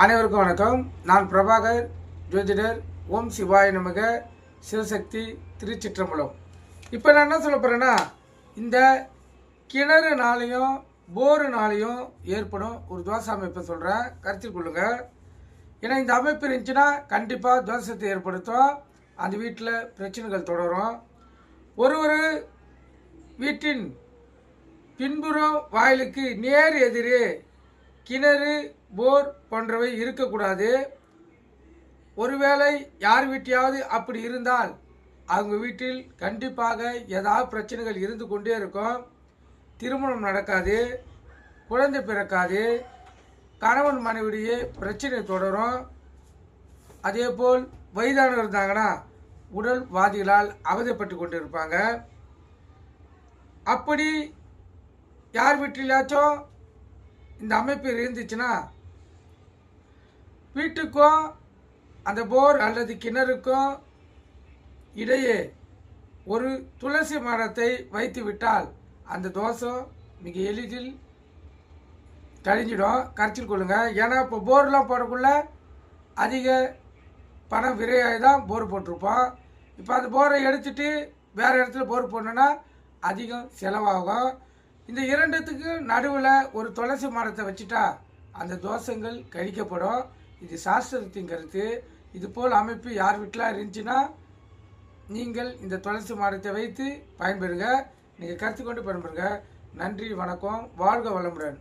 அனைவருக்கும் வணக்கம். நான் பிரபாகர், ஜோதிடர். ஓம் சிவாய நமக, சிவசக்தி, திருச்சிற்றம்பலம். இப்போ நான் என்ன சொல்ல போகிறேன்னா, இந்த கிணறுனாலையும் போருனாலையும் ஏற்படும் ஒரு தோசை அமைப்பை சொல்கிறேன், கருத்தில் கொள்ளுங்க. ஏன்னா இந்த அமைப்பு இருந்துச்சுன்னா கண்டிப்பாக தோஷத்தை ஏற்படுத்தும், அந்த வீட்டில் பிரச்சனைகள் தொடரும். ஒரு வீட்டின் பின்புறம் வாயிலுக்கு நேர் எதிரே கிணறு, போர் போன்றவை இருக்கக்கூடாது. ஒருவேளை யார் வீட்டையாவது அப்படி இருந்தால் அவங்க வீட்டில் கண்டிப்பாக ஏதாவது பிரச்சனைகள் இருந்து கொண்டே இருக்கும். திருமணம் நடக்காது, குழந்தை பிறக்காது, கணவன் மனைவிடையே பிரச்சனை தொடரும். அதேபோல் வயதானவர் இருந்தாங்கன்னா உடல் வாதிகளால் அவதைப்பட்டு கொண்டு இருப்பாங்க. அப்படி யார் வீட்டிலாச்சும் இந்த அமைப்பு இருந்துச்சுன்னா வீட்டுக்கும் அந்த போர் அல்லது கிணறுக்கும் இடையே ஒரு துளசி மரத்தை வைத்து விட்டால் அந்த தோஷம் மிக எளிதில் கழிஞ்சிடும், கரைச்சில் கொள்ளுங்க. ஏன்னா இப்போ போர்லாம் போடக்குள்ள அதிக பணம் விரையாகி தான் போர் போட்டிருப்போம். இப்போ அந்த போரை எடுத்துட்டு வேறு இடத்துல போர் போடணுன்னா அதிகம் செலவாகும். இந்த இரண்டுத்துக்கு நடுவில் ஒரு துளசி மரத்தை வச்சுட்டா அந்த தோஷங்கள் கழிக்கப்படும். இது சாஸ்திரத்தின் கருத்து. இது போல் அமைப்பு யார் வீட்டில் இருந்துச்சுன்னா நீங்கள் இந்த துளசி மரத்தை வைத்து பயன்பெறுங்க. நீங்கள் கருத்து கொண்டு பயன்பெறுங்க. நன்றி, வணக்கம், வாழ்க வளமுடன்.